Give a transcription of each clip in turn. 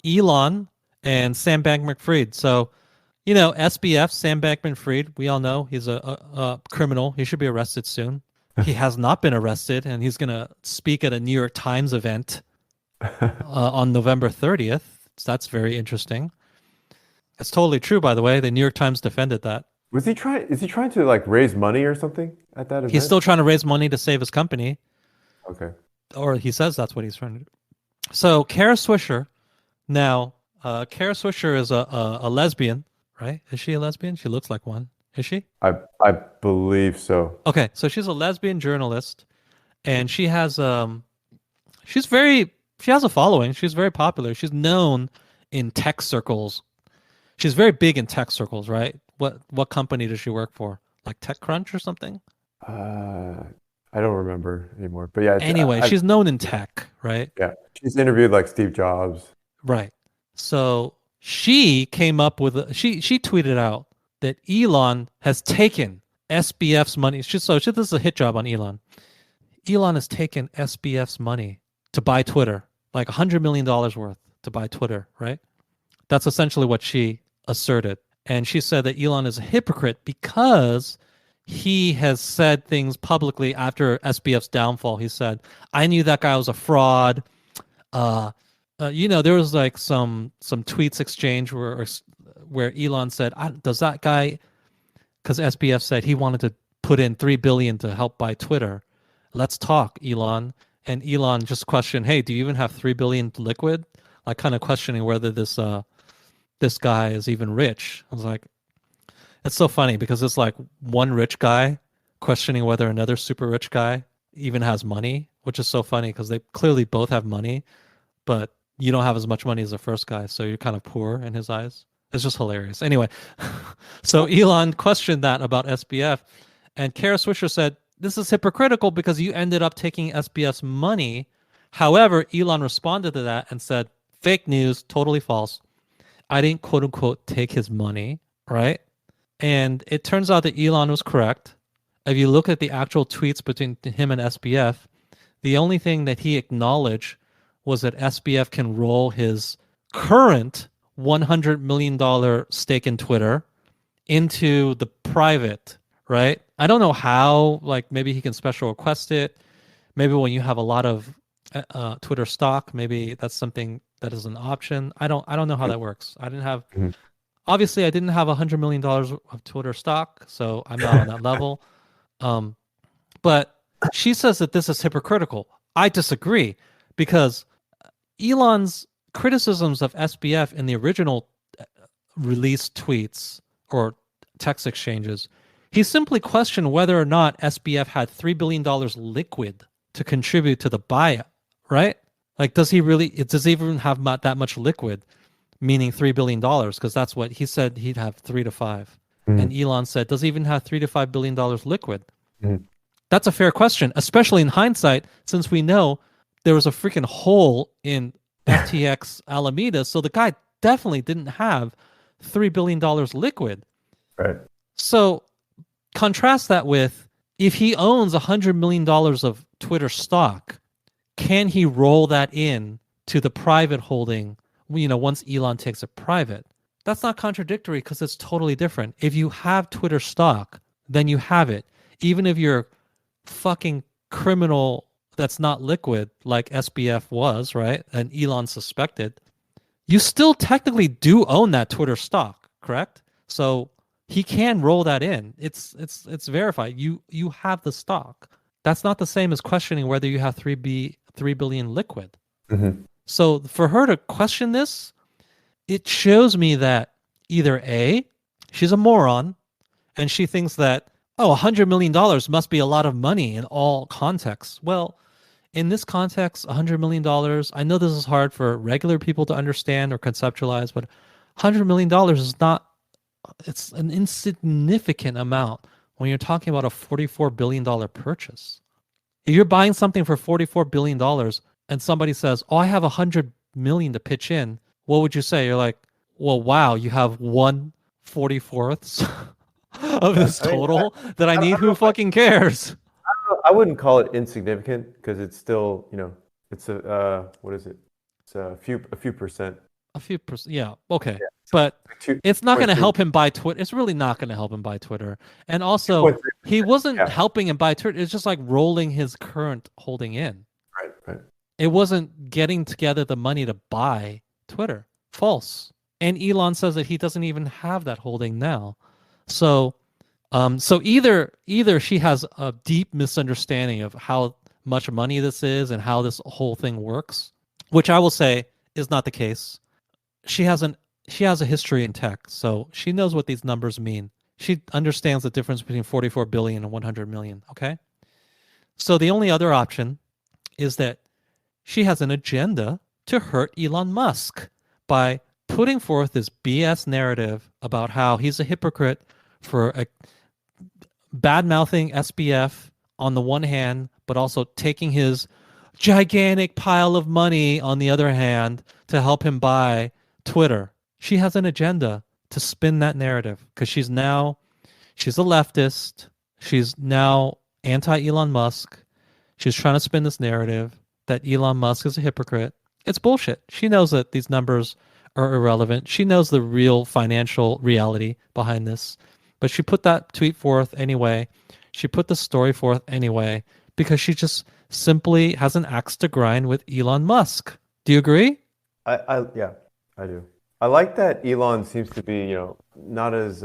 Elon and Sam Bankman-Fried. So, SBF, Sam Bankman-Fried, we all know he's a criminal. He should be arrested soon. He has not been arrested, and he's going to speak at a New York Times event on November 30th. So that's very interesting. It's totally true, by the way. The New York Times defended that. Was he trying? Is he trying to like raise money or something at that He's event? still trying to raise money to save his company, Okay. or he says that's what he's trying to do. So Kara Swisher, now, Kara Swisher is a lesbian, right? Is she a lesbian? She looks like one. Is she? I believe so. Okay, so she's a lesbian journalist, and she has she has a following. She's very popular. She's known in tech circles. She's very big in tech circles, right? What company does she work for? Like TechCrunch or something? I don't remember anymore. But yeah, Anyway, she's known in tech, right? yeah, she's interviewed like Steve Jobs. Right. So she came up with she tweeted out that Elon has taken SBF's money. This is a hit job on Elon. Elon has taken SBF's money to buy Twitter, like $100 million worth to buy Twitter, right? That's essentially what she asserted. And she said that Elon is a hypocrite because he has said things publicly after SBF's downfall. He said, I knew that guy was a fraud. There was like some tweets exchange where Elon said, does that guy, because SBF said he wanted to put in $3 billion to help buy Twitter. Let's talk, Elon. And Elon just questioned, hey, do you even have $3 billion liquid? Like kind of questioning whether this guy is even rich. I was like, it's so funny because it's like one rich guy questioning whether another super rich guy even has money, which is so funny because they clearly both have money, but you don't have as much money as the first guy, so you're kind of poor in his eyes. It's just hilarious. Anyway, so Elon questioned that about SBF, and Kara Swisher said, this is hypocritical because you ended up taking SBF's money. However, Elon responded to that and said, fake news, totally false. I didn't quote unquote take his money, right? And it turns out that Elon was correct. If you look at the actual tweets between him and SBF, the only thing that he acknowledged was that SBF can roll his current $100 million stake in Twitter into the private, right? I don't know how, like maybe he can special request it. Maybe when you have a lot of Twitter stock, maybe that's something that is an option. I don't know how that works. Obviously I didn't have $100 million of Twitter stock, so I'm not on that level. But she says that this is hypocritical. I disagree because Elon's criticisms of SBF in the original released tweets or text exchanges, he simply questioned whether or not SBF had $3 billion liquid to contribute to the buyout, right? Like, does he even have that much liquid, meaning $3 billion? Because that's what he said he'd have 3 to 5. And Elon said, does he even have $3 to $5 billion liquid? That's a fair question, especially in hindsight, since we know there was a freaking hole in FTX Alameda. So the guy definitely didn't have $3 billion liquid. Right. So contrast that with if he owns $100 million of Twitter stock, can he roll that in to the private holding, once Elon takes it private? That's not contradictory because it's totally different. If you have Twitter stock, then you have it. Even if you're fucking criminal that's not liquid like SBF was, right? And Elon suspected, you still technically do own that Twitter stock, correct? So he can roll that in. It's verified. You have the stock. That's not the same as questioning whether you have 3 billion liquid. So for her to question this, it shows me that either A, she's a moron and she thinks that, $100 million must be a lot of money in all contexts. Well, in this context, $100 million, I know this is hard for regular people to understand or conceptualize, but $100 million is not, it's an insignificant amount when you're talking about a $44 billion purchase. If you're buying something for $44 billion and somebody says, I have $100 million to pitch in, what would you say? You're like, well, wow, you have 1/44 of this total that I need. Who fucking cares? I wouldn't call it insignificant because it's still, it's what is it? It's a few percent. A few percent. Yeah. Okay. Yeah, But like it's not going to 2.3, help him buy Twitter. It's really not going to help him buy Twitter. And also, 2.3. he wasn't Yeah, helping him buy Twitter. It's just like rolling his current holding in. right, right. It wasn't getting together the money to buy Twitter. False. And Elon says that he doesn't even have that holding now. So, so either she has a deep misunderstanding of how much money this is and how this whole thing works, which I will say is not the case. She has an she has a history in tech, so she knows what these numbers mean. She understands the difference between 44 billion and 100 million, okay? So the only other option is that she has an agenda to hurt Elon Musk by putting forth this BS narrative about how he's a hypocrite for bad mouthing SBF on the one hand, but also taking his gigantic pile of money on the other hand to help him buy Twitter. She has an agenda to spin that narrative because she's a leftist. She's now anti Elon Musk. She's trying to spin this narrative that Elon Musk is a hypocrite. It's bullshit. She knows that these numbers are irrelevant. She knows the real financial reality behind this. But she put that tweet forth anyway. She put the story forth anyway because she just simply has an axe to grind with Elon Musk. Do you agree? Yeah, I do. I like that Elon seems to be, not as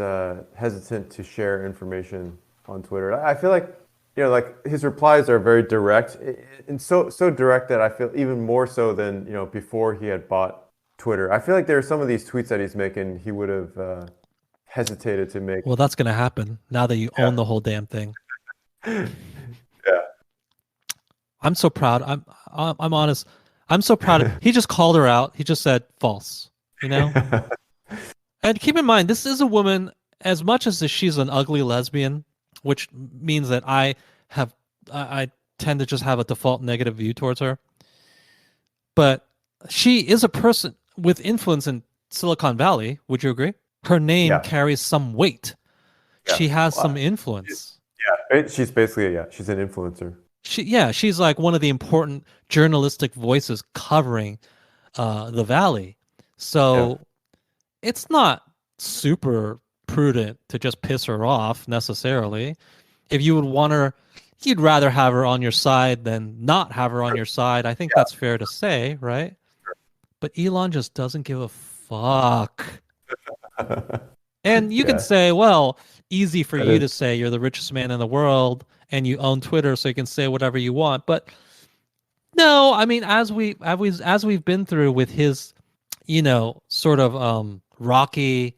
hesitant to share information on Twitter. I feel like, like his replies are very direct, and so direct that I feel even more so than, before he had bought Twitter. I feel like there are some of these tweets that he's making he would have hesitated to make. Well, that's going to happen now that you own the whole damn thing. Yeah. I'm so proud. I'm honest. I'm so proud. He just called her out. He just said false, And keep in mind, this is a woman, as much as she's an ugly lesbian, which means that I tend to just have a default negative view towards her. But she is a person with influence in Silicon Valley. Would you agree? Her name carries some weight. Yeah. She has some influence. She's basically, she's an influencer. She's like one of the important journalistic voices covering the Valley. So it's not super prudent to just piss her off necessarily. If you would want her, you'd rather have her on your side than not have her on your side. I think that's fair to say, right? But Elon just doesn't give a fuck. And you can say, well, easy for you to say you're the richest man in the world and you own Twitter, so you can say whatever you want. But no, I mean, as we've been through with his, sort of rocky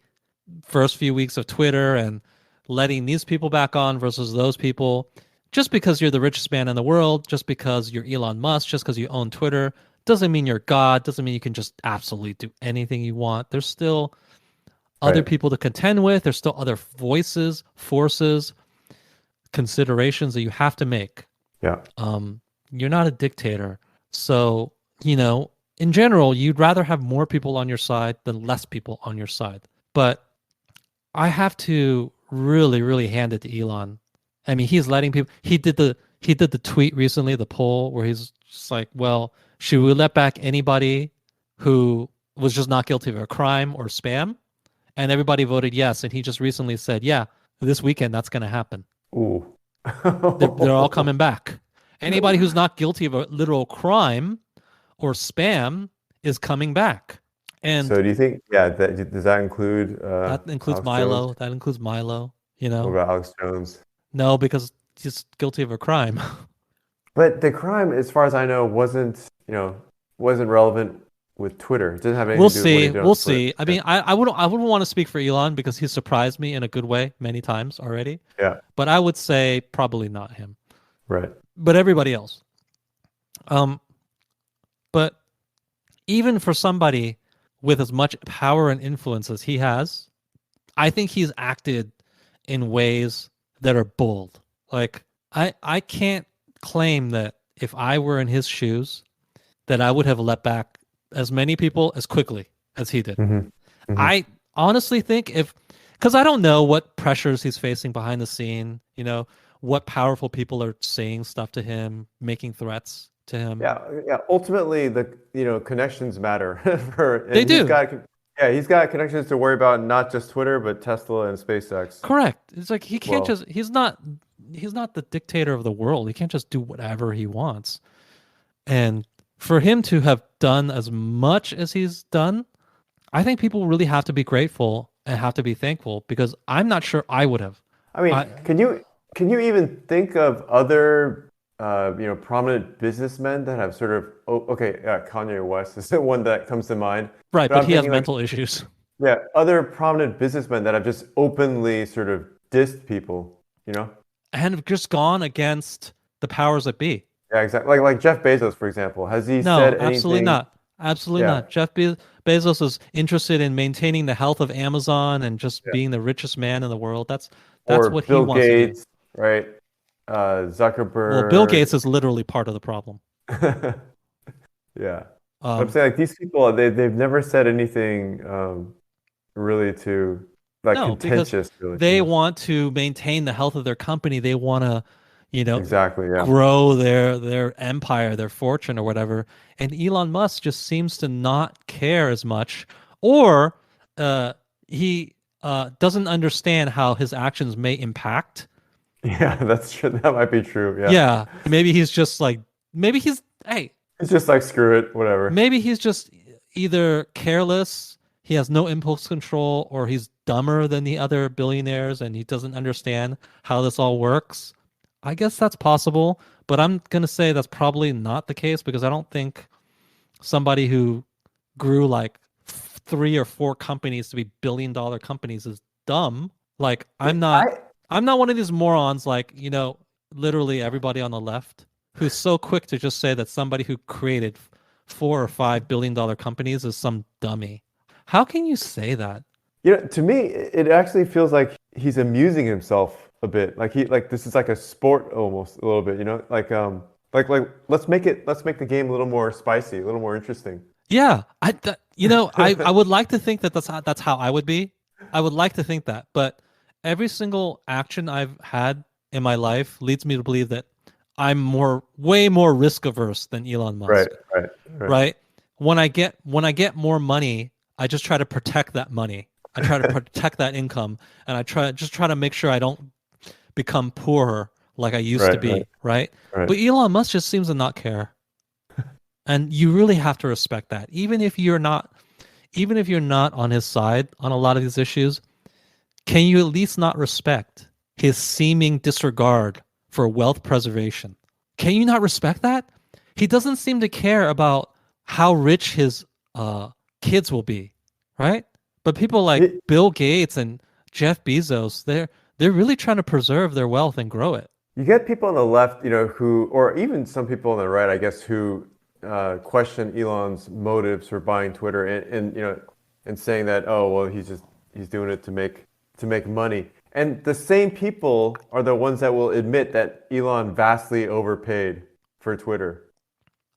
first few weeks of Twitter and letting these people back on versus those people, just because you're the richest man in the world, just because you're Elon Musk, just because you own Twitter, doesn't mean you're God, doesn't mean you can just absolutely do anything you want. There's still other people to contend with. There's still other voices, forces, considerations that you have to make. Yeah. You're not a dictator. So, in general, you'd rather have more people on your side than less people on your side. But I have to really, really hand it to Elon. I mean, he's letting people, he did the tweet recently, the poll where he's just like, well, should we let back anybody who was just not guilty of a crime or spam? And everybody voted yes. And he just recently said, yeah, this weekend that's going to happen. Ooh. they're all coming back. Anybody who's not guilty of a literal crime or spam is coming back. And so do you think, does that include that includes Alex Milo? Jones? That includes Milo, What about Alex Jones? No, because he's guilty of a crime. But the crime, as far as I know, wasn't relevant with Twitter. It doesn't have anything to do with what he did on We'll Twitter. see. I mean, I wouldn't want to speak for Elon because he's surprised me in a good way many times already. Yeah. But I would say probably not him. Right. But everybody else. But even for somebody with as much power and influence as he has, I think he's acted in ways that are bold. Like I can't claim that if I were in his shoes, that I would have let back as many people as quickly as he did. Mm-hmm. Mm-hmm. I honestly think because I don't know what pressures he's facing behind the scene, what powerful people are saying stuff to him, making threats to him. Yeah, yeah. Ultimately, connections matter They and do. he's got connections to worry about, not just Twitter, but Tesla and SpaceX. Correct. It's like he can't Well, just he's not the dictator of the world. He can't just do whatever he wants. And for him to have done as much as he's done, I think people really have to be grateful and have to be thankful because I'm not sure I would have. I mean, I can you even think of other prominent businessmen that have sort of okay, Kanye West is the one that comes to mind, right, but but I'm he has thinking like, mental issues. yeah, other prominent businessmen that have just openly sort of dissed people, you know? And have just gone against the powers that be. Yeah, exactly. Like Jeff Bezos, for example, has he said No, absolutely anything? not. Absolutely Yeah, not. Bezos is interested in maintaining the health of Amazon and just yeah. being the richest man in the world. That's Or what he Bill wants to do. Gates, right? Well, Bill Zuckerberg. Gates is literally part of the problem. Yeah. But I'm Um, saying like these people, they've never said anything really too like no, because contentious, really, they want to maintain the health of their company. They want to, you know, Exactly, yeah. grow their empire, their fortune, or whatever. And Elon Musk just seems to not care as much, or he doesn't understand how his actions may impact. Yeah, that's true. That might be true. Yeah. Yeah, maybe he's just like maybe he's hey It's just like screw it, whatever. maybe he's just either careless, he has no impulse control, or he's dumber than the other billionaires and he doesn't understand how this all works. I guess that's possible, but I'm going to say that's probably not the case because I don't think somebody who grew like three or four companies to be billion-dollar companies is dumb. Like I I'm not one of these morons like, literally everybody on the left who's so quick to just say that somebody who created $4 or $5 billion companies is some dummy. How can you say that? to me, it actually feels like he's amusing himself a bit. Like this is like a sport almost a little bit, like let's make the game a little more spicy, a little more interesting. Yeah, I would like to think that that's how I would be. I would like to think that, but every single action I've had in my life leads me to believe that I'm way more risk averse than Elon Right, Musk, right, right. right? When I get more money, I just try to protect that money. I try to protect that income, and I try to make sure I don't become poorer like I used to Right, right, be, right? right. But Elon Musk just seems to not care. And you really have to respect that. Even if you're not on his side on a lot of these issues, can you at least not respect his seeming disregard for wealth preservation? Can you not respect that? He doesn't seem to care about how rich his kids will be, right? But people like He- Bill Gates and Jeff Bezos, they're really trying to preserve their wealth and grow it. You get people on the left, who, or even some people on the right, I guess, who question Elon's motives for buying Twitter, and saying that, oh, well, he's doing it to make money. And the same people are the ones that will admit that Elon vastly overpaid for Twitter,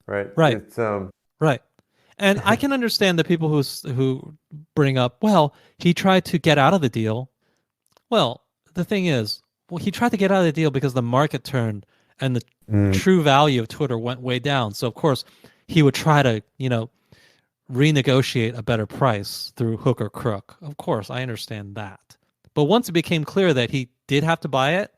right? Right. It's Right. And I can understand the people who bring up, well, he tried to get out of the deal. Well, the thing is, well, he tried to get out of the deal because the market turned and the Mm. true value of Twitter went way down. So of course, he would try to, renegotiate a better price through hook or crook. Of course, I understand that. But once it became clear that he did have to buy it,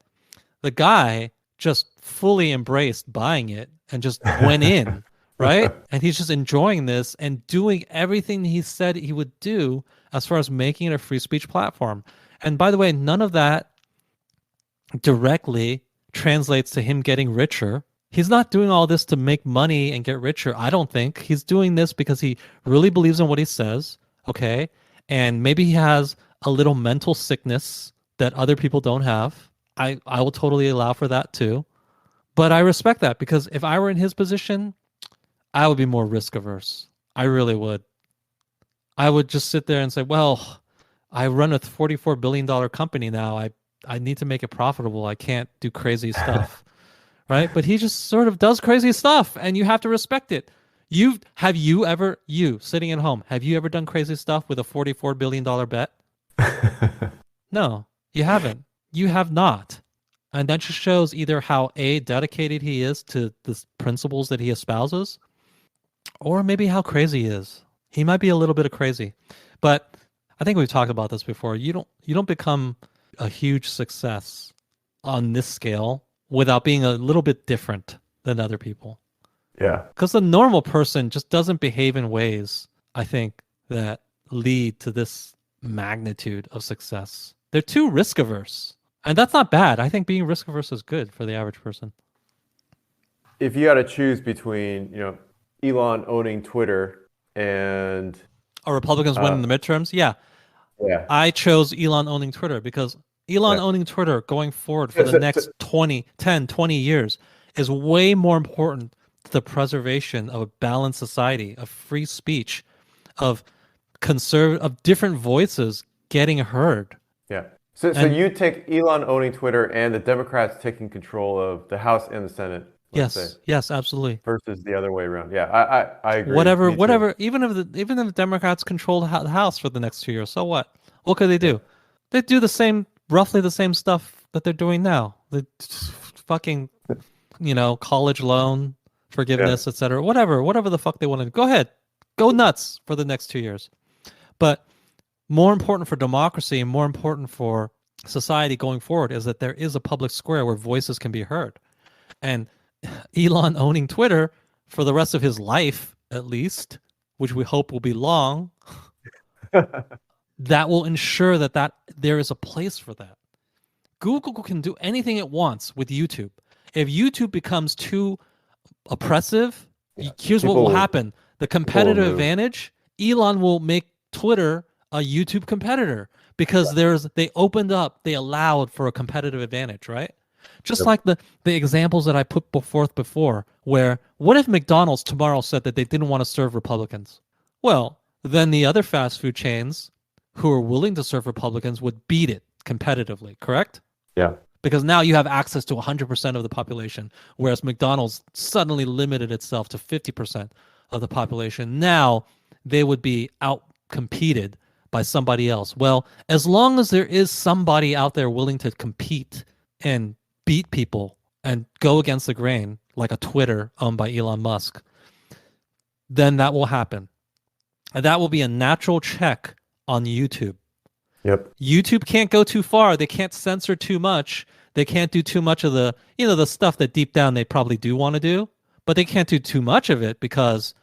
the guy just fully embraced buying it and just went in, right? And he's just enjoying this and doing everything he said he would do as far as making it a free speech platform. And by the way, none of that directly translates to him getting richer. He's not doing all this to make money and get richer. I don't think he's doing this because he really believes in what he says. Okay. And maybe he has a little mental sickness that other people don't have. I will totally allow for that too. But I respect that because if I were in his position, I would be more risk averse. I really would. I would just sit there and say, well, I run a $44 billion company now. I need to make it profitable. I can't do crazy stuff. Right? But he just sort of does crazy stuff and you have to respect it. You sitting at home, have you ever done crazy stuff with a $44 billion bet? No, you haven't. You have not. And that just shows either how dedicated he is to the principles that he espouses, or maybe how crazy he is. He might be a little bit of crazy. But I think we've talked about this before. You don't become a huge success on this scale without being a little bit different than other people. Yeah. Because the normal person just doesn't behave in ways, I think, that lead to this magnitude of success. They're too risk averse. And that's not bad. I think being risk averse is good for the average person. If you had to choose between, Elon owning Twitter and Are Republicans winning the midterms? Yeah. yeah. I chose Elon owning Twitter because Elon Yeah. owning Twitter going forward for the So- next 20 years is way more important to the preservation of a balanced society, of free speech, of of different voices getting heard. Yeah. So And- you take Elon owning Twitter and the Democrats taking control of the House and the Senate, let's say, Yes, absolutely. versus the other way around. Yeah, I agree. Whatever, Me too. whatever. Even if the Democrats control the House for the next 2 years, so what? What could they do? They do roughly the same stuff that they're doing now. The fucking, college loan forgiveness, etc. Whatever the fuck they want to do. Go ahead, go nuts for the next 2 years. But more important for democracy and more important for society going forward is that there is a public square where voices can be heard. And Elon owning Twitter for the rest of his life, at least, which we hope will be long, that will ensure that there is a place for that. Google can do anything it wants with YouTube. If YouTube becomes too oppressive, here's what will happen. The competitive advantage, Elon will make Twitter a YouTube competitor because they allowed for a competitive advantage, right? Just like the examples that I put forth before, where what if McDonald's tomorrow said that they didn't want to serve Republicans? Well, then the other fast food chains who are willing to serve Republicans would beat it competitively, correct? Yeah. Because now you have access to 100% of the population, whereas McDonald's suddenly limited itself to 50% of the population. Now they would be outcompeted by somebody else. Well, as long as there is somebody out there willing to compete and beat people and go against the grain, like a Twitter owned by Elon Musk, then that will happen. And that will be a natural check on YouTube. Yep. YouTube can't go too far. They can't censor too much. They can't do too much of the stuff that deep down they probably do want to do, but they can't do too much of it because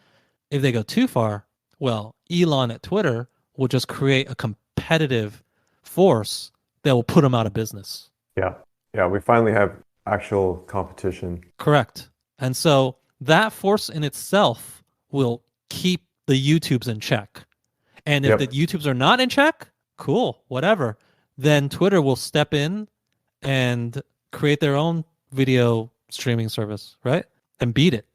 if they go too far, well, Elon at Twitter will just create a competitive force that will put them out of business. Yeah. Yeah. We finally have actual competition. Correct. And so that force in itself will keep the YouTubes in check. And if the YouTubes are not in check, cool, whatever. Then Twitter will step in and create their own video streaming service, right? And beat it.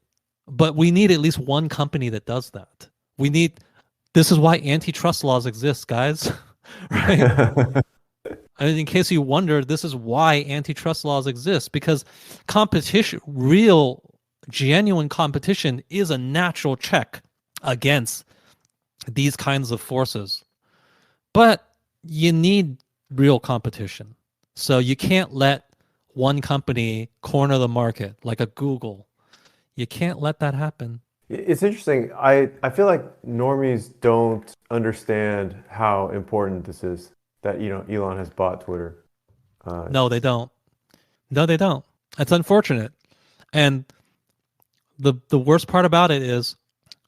But we need at least one company that does that. This is why antitrust laws exist, guys. Right? And in case you wonder, this is why antitrust laws exist, because competition, real, genuine competition is a natural check against these kinds of forces. But you need real competition. So you can't let one company corner the market like a Google. You can't let that happen. It's interesting. I feel like normies don't understand how important this is that Elon has bought Twitter. No, they don't. No, they don't. It's unfortunate. And the worst part about it is,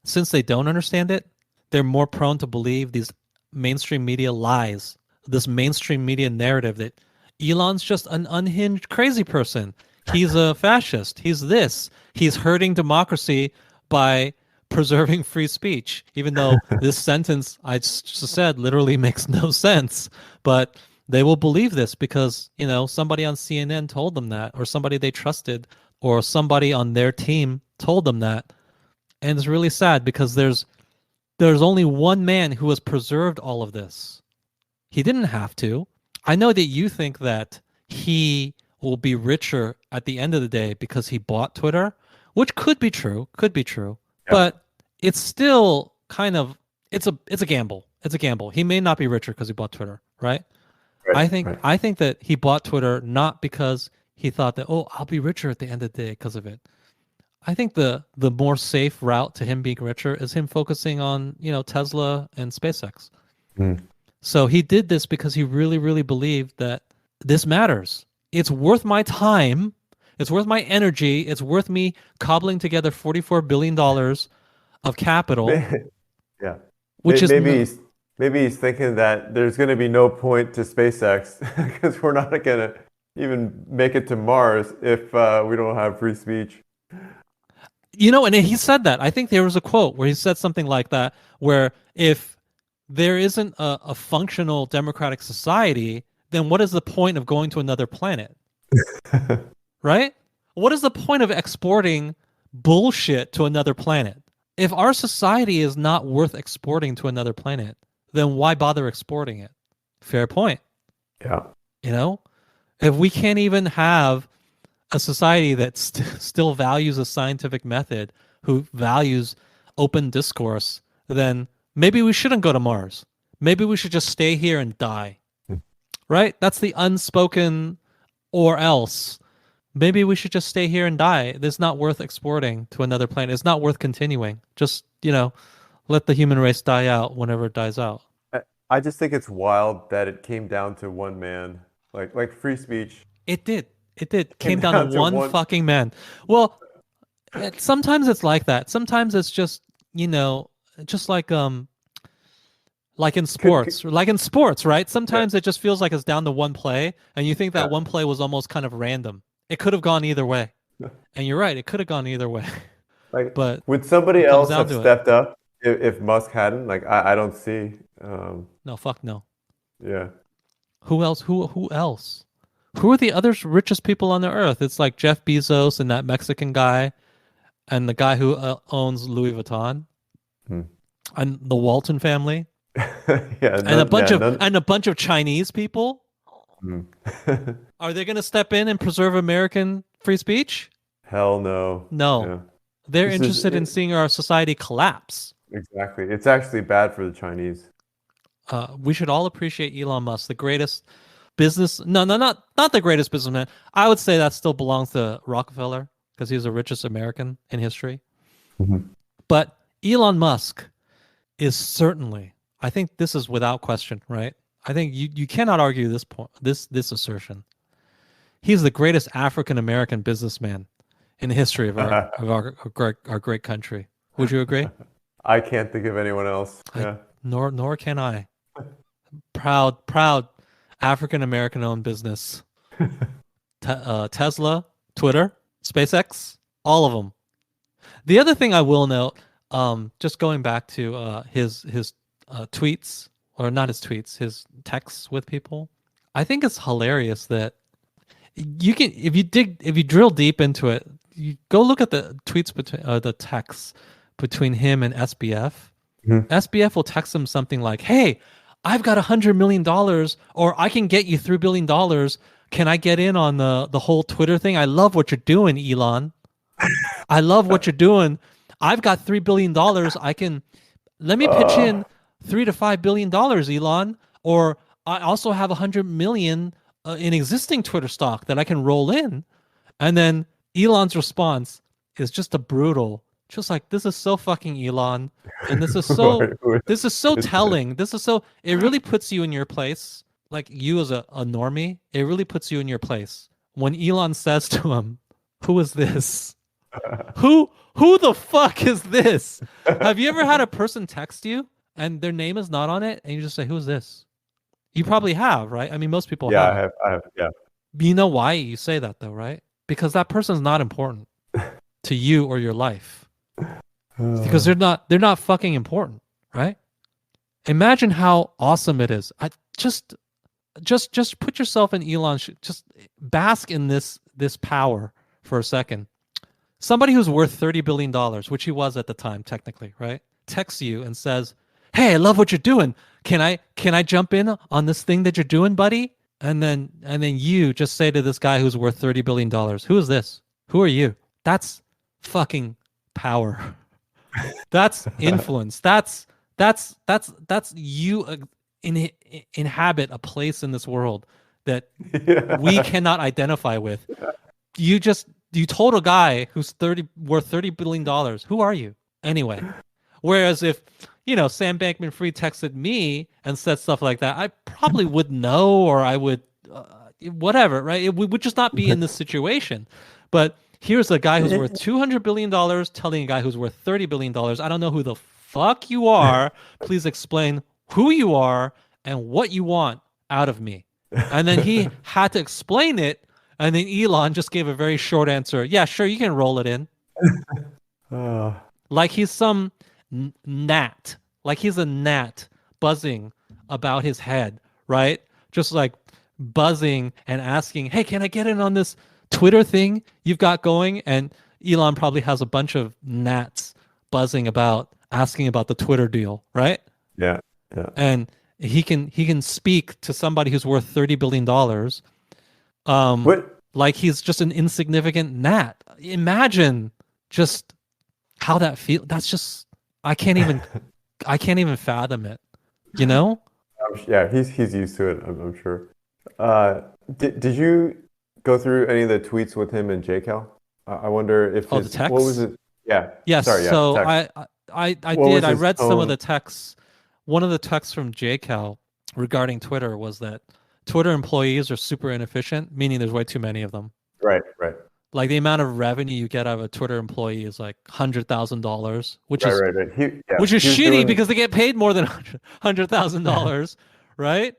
since they don't understand it, they're more prone to believe these mainstream media lies, this mainstream media narrative that Elon's just an unhinged crazy person. He's a fascist. He's this. He's hurting democracy by preserving free speech, even though this sentence I just said literally makes no sense. But they will believe this because, somebody on CNN told them that, or somebody they trusted, or somebody on their team told them that. And it's really sad because there's only one man who has preserved all of this. He didn't have to. I know that you think that he will be richer at the end of the day because he bought Twitter, which could be true. Yeah. But it's still kind of it's a gamble. It's a gamble. He may not be richer because he bought Twitter, right? I think that he bought Twitter not because he thought that, oh, I'll be richer at the end of the day because of it. I think the more safe route to him being richer is him focusing on, Tesla and SpaceX. Mm. So he did this because he really, really believed that this matters. It's worth my time. It's worth my energy. It's worth me cobbling together $44 billion of capital, Yeah. which is Maybe he's thinking that there's going to be no point to SpaceX because we're not going to even make it to Mars if we don't have free speech. and he said that. I think there was a quote where he said something like that, where if there isn't a functional democratic society, then what is the point of going to another planet? Right? What is the point of exporting bullshit to another planet? If our society is not worth exporting to another planet, then why bother exporting it? Fair point. Yeah. If we can't even have a society that still values a scientific method, who values open discourse, then maybe we shouldn't go to Mars. Maybe we should just stay here and die. Right? That's the unspoken or else. Maybe we should just stay here and die. It's not worth exporting to another planet. It's not worth continuing. Just, let the human race die out whenever it dies out. I just think it's wild that it came down to one man, like free speech. It did. Came down to one fucking man. Well, sometimes it's like that. Sometimes it's just, just like in sports, right? Sometimes it just feels like it's down to one play, and you think that one play was almost kind of random. It could have gone either way, and you're right. It could have gone either way. But would somebody else have stepped up if Musk hadn't? I don't see. No, fuck no. Yeah. Who else? Who else? Who are the other richest people on the earth? It's like Jeff Bezos and that Mexican guy, and the guy who owns Louis Vuitton, and the Walton family. And a bunch of Chinese people. Are they going to step in and preserve American free speech? Hell no. No. Yeah. They're interested in seeing our society collapse. Exactly. It's actually bad for the Chinese. We should all appreciate Elon Musk, the greatest business. No, not the greatest businessman. I would say that still belongs to Rockefeller because he's the richest American in history. Mm-hmm. But Elon Musk is certainly, I think this is without question, right? I think you cannot argue this point, this assertion. He's the greatest African American businessman in the history of our great country. Would you agree? I can't think of anyone else. Yeah. Nor can I. Proud African American owned business. Tesla, Twitter, SpaceX, all of them. The other thing I will note, just going back to his tweets, or not his tweets, his texts with people. I think it's hilarious that you can, if you drill deep into it, you go look at the tweets between the texts between him and SBF. Mm-hmm. SBF will text him something like, "Hey, I've got $100 million, or I can get you $3 billion. Can I get in on the whole Twitter thing? I love what you're doing, Elon. I love what you're doing. I've got $3 billion. Let me pitch in $3 to $5 billion, Elon. Or I also have 100 million in existing Twitter stock that I can roll in." And then Elon's response is just a brutal, just like, "This is so fucking Elon, and this is so this is so telling. This is so, it really puts you in your place, like you as a normie. It really puts you in your place when Elon says to him, 'Who is this? Who the fuck is this?'" Have you ever had a person text you and their name is not on it, and you just say, "Who is this?" You probably have, right? I mean, most people have. Yeah, I have. Yeah. You know why you say that though, right? Because that person's not important to you or your life. Because they're not fucking important, right? Imagine how awesome it is. Just put yourself in Elon's shoes. Just bask in this power for a second. Somebody who's worth $30 billion, which he was at the time, technically, right? Texts you and says, "Hey, I love what you're doing. Can I jump in on this thing that you're doing, buddy?" And then you just say to this guy who's worth $30 billion, "Who is this? Who are you?" That's fucking power. That's influence. That's you inhabit a place in this world that we cannot identify with. You told a guy who's worth $30 billion. Who are you anyway? Whereas if Sam Bankman-Fried texted me and said stuff like that, I probably would know, or I would whatever, right? We would just not be in this situation. But here's a guy who's worth $200 billion telling a guy who's worth $30 billion, I don't know who the fuck you are. Please explain who you are and what you want out of me. And then he had to explain it. And then Elon just gave a very short answer. Yeah, sure, you can roll it in. Like he's some gnat. Like he's a gnat buzzing about his head, right? Just like buzzing and asking, hey, can I get in on this Twitter thing you've got going? And Elon probably has a bunch of gnats buzzing about, asking about the Twitter deal, right? Yeah. And he can speak to somebody who's worth $30 billion. Like he's just an insignificant gnat. Imagine just how that feels. That's just, I can't even fathom it. Yeah, he's used to it, I'm sure. Did you go through any of the tweets with him and JCal? I wonder if the text? What was it? Yeah. Yes. Sorry, yeah, so text. I What did. was I his read some of tone? the texts. One of the texts from JCal regarding Twitter was that Twitter employees are super inefficient, meaning there's way too many of them. Right. Like the amount of revenue you get out of a Twitter employee is like $100,000, which is Right. which is He was shitty because they get paid more than $100,000, right?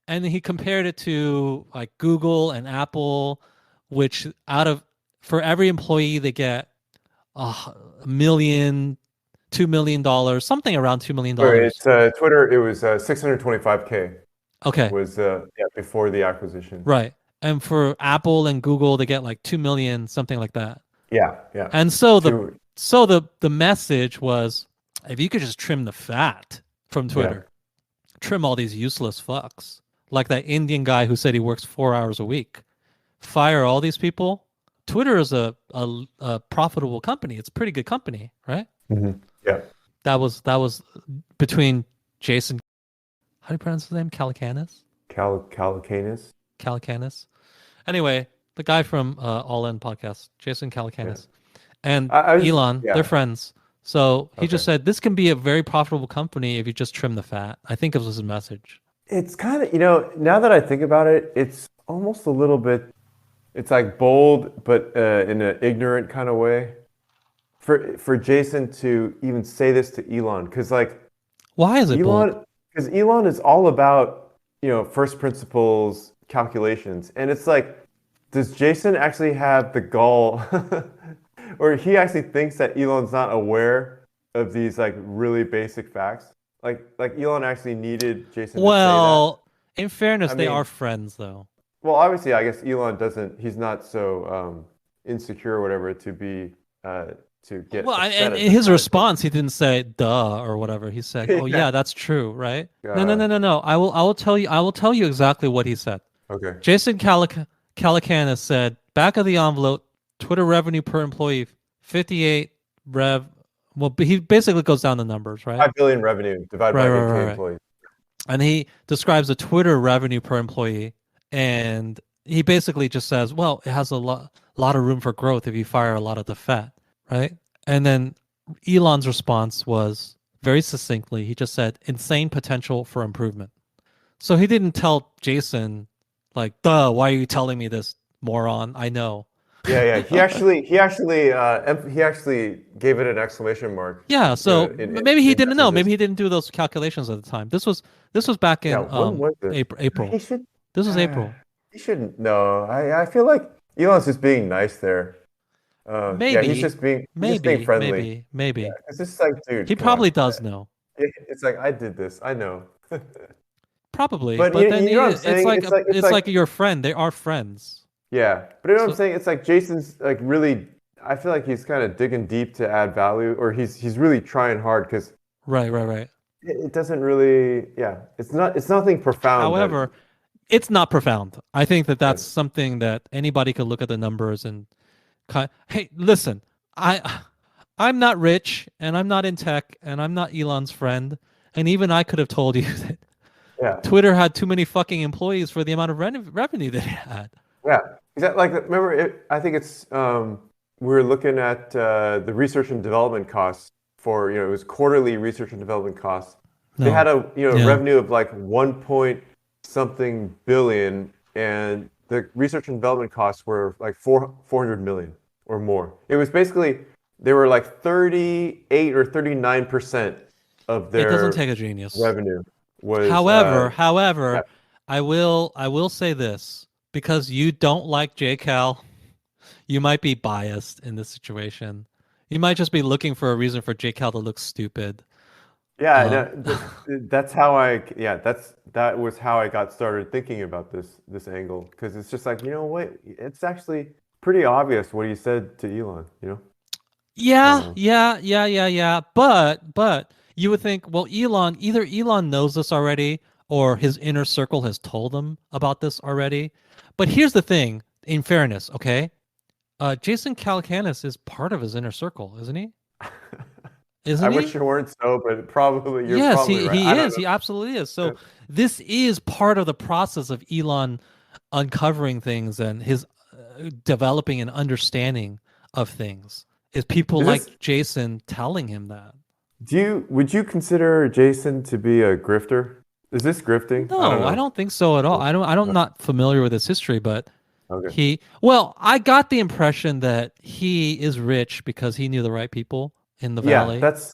And then he compared it to like Google and Apple, which for every employee they get $1 million, $2 million, something around $2 million. It's Twitter. It was 625K. Okay, Was before the acquisition. right. And for Apple and Google, they get like 2 million, something like that. Yeah. And so the message was, if you could just trim the fat from Twitter, trim all these useless fucks, like that Indian guy who said he works 4 hours a week, fire all these people. Twitter is a profitable company. It's a pretty good company, right? Mm-hmm. Yeah. That was between Jason. How do you pronounce his name? Calacanis. Calacanis. Calacanis. Anyway, the guy from All In podcast, Jason Calacanis, and Elon, they're friends. So he just said this can be a very profitable company if you just trim the fat. I think it was his message. It's kind of, now that I think about it, it's almost a little bit, it's like bold, but in an ignorant kind of way. For Jason to even say this to Elon, because like, why is it bold? Because Elon is all about, first principles calculations. And it's like, does Jason actually have the gall or he actually thinks that Elon's not aware of these like really basic facts? Like Elon actually needed Jason to say that. In fairness, they are friends though. Well, obviously, I guess Elon he's not so insecure or whatever to be to get. Well, and in his response, he didn't say "duh" or whatever. He said, "Oh yeah, that's true, right?" No. I will tell you exactly what he said. Okay. Jason Calacanis said, back of the envelope, Twitter revenue per employee, 58 rev. Well, he basically goes down the numbers, right? 5 billion revenue divided by 50 employees. And he describes the Twitter revenue per employee, and he basically just says, well, it has a lot of room for growth if you fire a lot of the fat, right? And then Elon's response was very succinctly, he just said, insane potential for improvement. So he didn't tell Jason, like, duh, why are you telling me this, moron? I know. Yeah. He actually gave it an exclamation mark. Yeah. So maybe he didn't know. Maybe he didn't do those calculations at the time. This was back in April. This was April. He shouldn't. No, I feel like Elon's just being nice there. Maybe. Yeah, he's just being friendly. Maybe. Yeah, it's just like, dude. He probably does know. It's like, I did this. I know. Probably, but then it's like your friend. They are friends. Yeah, but you know what I'm saying? It's like Jason's like really. I feel like he's kind of digging deep to add value, or he's really trying hard because. Right. It doesn't really. Yeah, it's nothing profound. However, it's not profound. I think that's something that anybody could look at the numbers and. Hey, listen, I'm not rich, and I'm not in tech, and I'm not Elon's friend, and even I could have told you that Yeah, Twitter had too many fucking employees for the amount of revenue they had. yeah. Is that like remember? I think it's we're looking at the research and development costs for it was quarterly research and development costs. They had No. a Yeah. revenue of like 1 point something billion, and the research and development costs were like 400 million or more. It was basically they were like 38 or 39% of It doesn't their take a genius. revenue was However, yeah. I will say this because you don't like JCal, you might be biased in this situation. You might just be looking for a reason for JCal to look stupid. Yeah, Um, that's how that was how I got started thinking about this angle because it's just like, you know what? It's actually pretty obvious what he said to Elon, you know? yeah, yeah. But you would think, well, either Elon knows this already or his inner circle has told him about this already. But here's the thing, in fairness, okay? Jason Calacanis is part of his inner circle, isn't he? I Isn't wish he? you weren't so, but probably you're Yes, probably he right. he I don't is. He absolutely is. know. So this is part of the process of Elon uncovering things and his developing an understanding of things. Is people Is this like Jason telling him that? would you consider Jason to be a grifter? Is this grifting? I don't No, I know. don't think so at all. I don't not familiar with his history, but Okay. I got the impression that he is rich because he knew the right people in the Yeah, valley. that's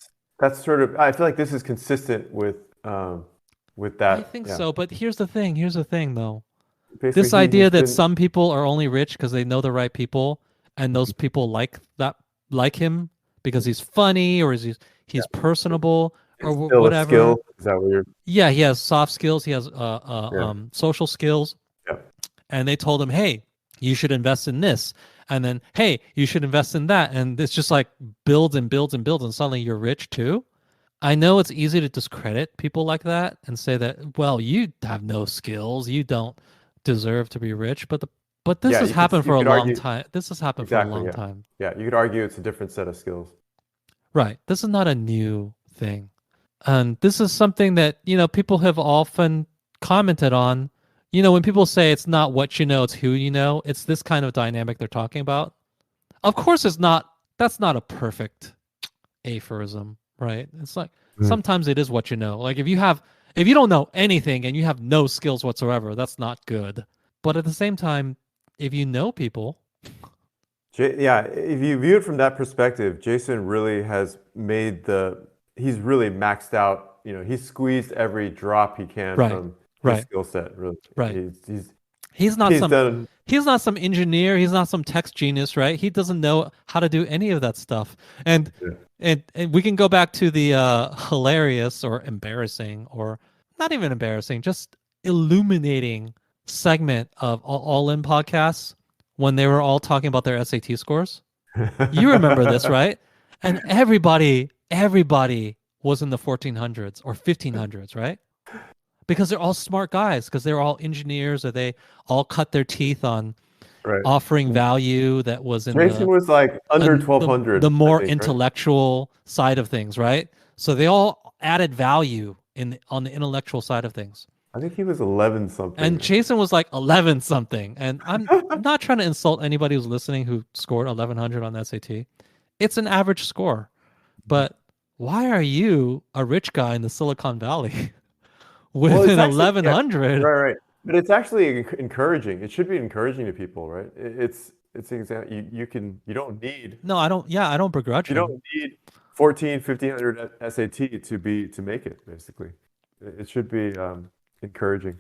sort of I feel like this is consistent with I that. think Yeah. so, but here's the thing though. Basically This idea he's that been some people are only rich because they know the right people, and those people like him because he's funny or he's personable or instill a whatever. skill. Is that what you're Yeah, he has soft skills. He has yeah. social skills, Yeah. and they told him, "Hey, you should invest in this," and then, "Hey, you should invest in that," and it's just like builds and builds and builds, and suddenly you're rich too. I know it's easy to discredit people like that and say that, well, you have no skills, you don't deserve to be rich, but this Yeah, has happened you for a could long argue time. This has happened for a exactly, long yeah. time. Yeah, you could argue it's a different set of skills. Right. This is not a new thing. And this is something that, people have often commented on. When people say it's not what you know, it's who you know, it's this kind of dynamic they're talking about. Of course, that's not a perfect aphorism, right? It's like Mm. sometimes it is what you know. Like if you don't know anything and you have no skills whatsoever, that's not good. But at the same time, if you know people, Yeah, if you view it from that perspective, Jason really has he's really maxed out, he's squeezed every drop he can right, from his right, skill set, really. right. He's He's not he's some done he's not some engineer, he's not some tech genius, right? He doesn't know how to do any of that stuff. And yeah. and we can go back to the hilarious or embarrassing or not even embarrassing, just illuminating segment of All In podcasts when they were all talking about their SAT scores. You remember this, right? And everybody was in the 1400s or 1500s, right? Because they're all smart guys, because they're all engineers, or they all cut their teeth on Right. offering value that was in Jason was like under the 1200, I more think, right? intellectual side of things, right? So they all added value on the intellectual side of things. I think he was 11 And something. Jason was like 11 something. And I'm not trying to insult anybody who's listening who scored 1100 on the SAT. It's an average score. But why are you a rich guy in the Silicon Valley Well, with it's an actually yeah, 1100? right, right. But it's actually encouraging. It should be encouraging to people, right? It's an example. You don't need No, I don't. Yeah, I don't begrudge you him. don't need 14, 1500 SAT to make it, basically. It should be encouraging.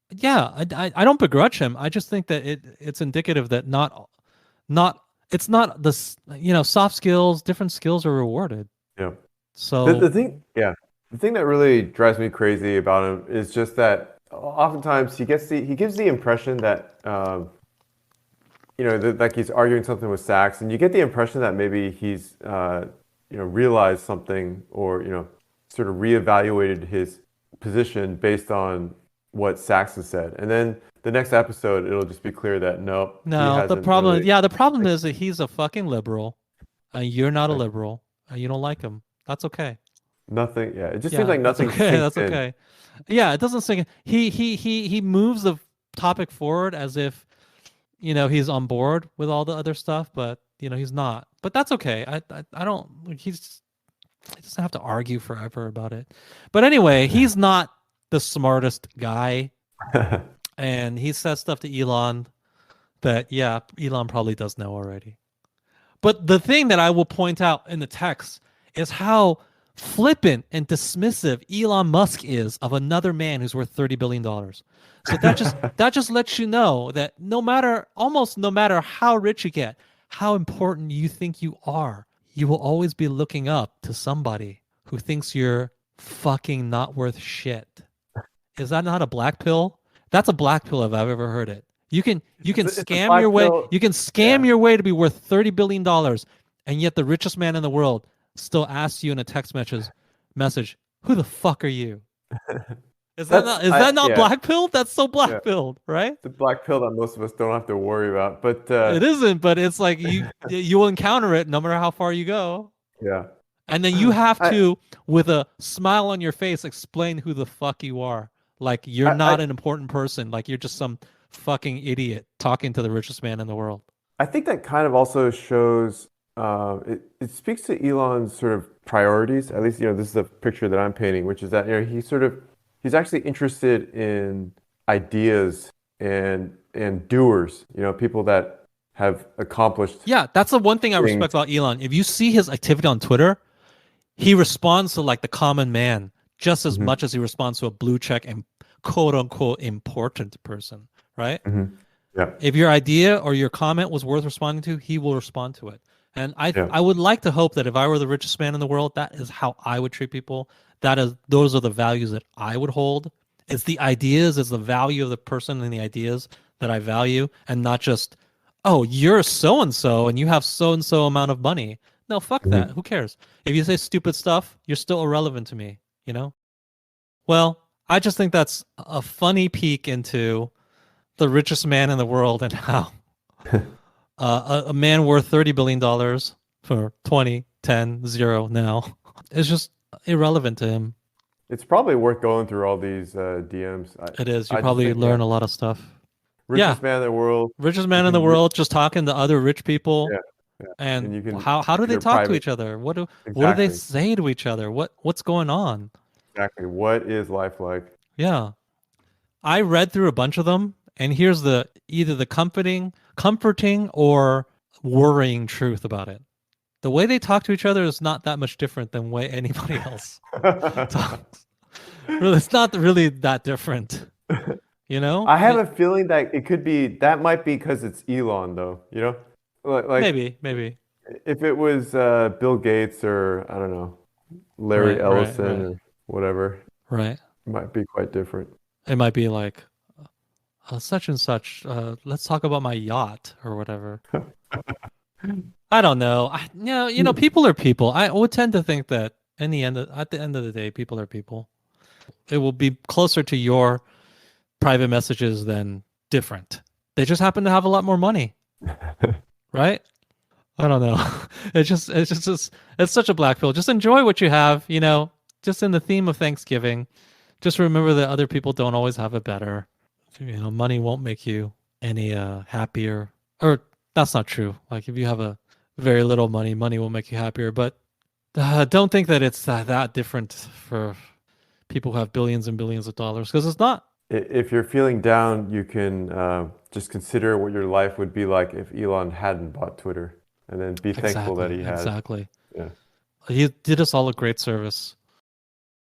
Yeah, I don't begrudge him. I just think that it's indicative that not it's not soft skills, different skills are rewarded. Yeah. The So thing, yeah, the thing that really drives me crazy about him is just that oftentimes he gives the impression that that like he's arguing something with Sachs, and you get the impression that maybe he's realized something or sort of reevaluated his position based on what Sachs has said, and then the next episode it'll just be clear that nope, he no, hasn't really. the problem is that he's a fucking liberal, and you're not a liberal, and you don't like him. That's okay. Nothing. Yeah, it just seems Yeah, like that's nothing okay. sinks That's in. okay. Yeah, it doesn't sink. He moves the topic forward as if he's on board with all the other stuff, but he's not. But that's okay. I don't. He doesn't have to argue forever about it. But anyway, he's not the smartest guy, and he says stuff to Elon that yeah, Elon probably does know already. But the thing that I will point out in the text is how flippant and dismissive Elon Musk is of another man who's worth $30 billion. So that just lets you know that almost no matter how rich you get, how important you think you are, you will always be looking up to somebody who thinks you're fucking not worth shit. Is that not a black pill? That's a black pill if I've ever heard it. You can It's a scam your black way. pill. You can scam Yeah. your way to be worth $30 billion, and yet the richest man in the world still asks you in a text message, "Who the fuck are you?" Is that not Yeah, black pill? That's so yeah. black pilled, right? The black pill that most of us don't have to worry about. But It isn't, but it's like you will encounter it no matter how far you go. yeah. And then you have I, to, with a smile on your face, explain who the fuck you are. Like you're not I an important person. Like you're just some fucking idiot talking to the richest man in the world. I think that kind of also shows it speaks to Elon's sort of priorities. At least, this is a picture that I'm painting, which is that, he's actually interested in ideas and doers, people that have accomplished Yeah, that's the one thing I things. respect about Elon. If you see his activity on Twitter, he responds to like the common man just as Hmm. much as he responds to a blue check and quote unquote important person, right? Hmm. Yeah. If your idea or your comment was worth responding to, he will respond to it. And I Yeah. I would like to hope that if I were the richest man in the world, that is how I would treat people. Those are the values that I would hold. It's the ideas, it's the value of the person and the ideas that I value, and not just, oh, you're so and you have so and so amount of money. No, fuck that. Hmm. Who cares? If you say stupid stuff, you're still irrelevant to me, you know? Well, I just think that's a funny peek into the richest man in the world and how a man worth $30 billion for 20, 10, 0 now is just irrelevant to him. It's probably worth going through all these DMs. It is. You I just probably think, yeah, learn a lot of stuff. Yeah, richest man in the world. richest You man in the can, re world, just talking to other rich people. yeah, yeah, And and you can how do keep they their talk to private. each other? What do they Exactly. say to each other? What's going on? Exactly. What is life like? Yeah. I read through a bunch of them, and here's the either the comforting or worrying truth about it. The way they talk to each other is not that much different than way anybody else talks. Really, it's not really that different, you know? I have a feeling that that might be because it's Elon though, Like Maybe. if it was Bill Gates or I don't know, Larry Ellison Right. or whatever, Right. it might be quite different. It might be like such and such. Let's talk about my yacht or whatever. I don't know. People are people. I would tend to think that at the end of the day, people are people. It will be closer to your private messages than different. They just happen to have a lot more money, right? I don't know. It's such a black pill. Just enjoy what you have, just in the theme of Thanksgiving. Just remember that other people don't always have it better. Money won't make you any happier. Or that's not true. Like if you have a very little money will make you happier. But don't think that it's that different for people who have billions and billions of dollars because it's not. If you're feeling down, you can just consider what your life would be like if Elon hadn't bought Twitter, and then be thankful that Exactly. he has. Exactly. Yeah. He did us all a great service.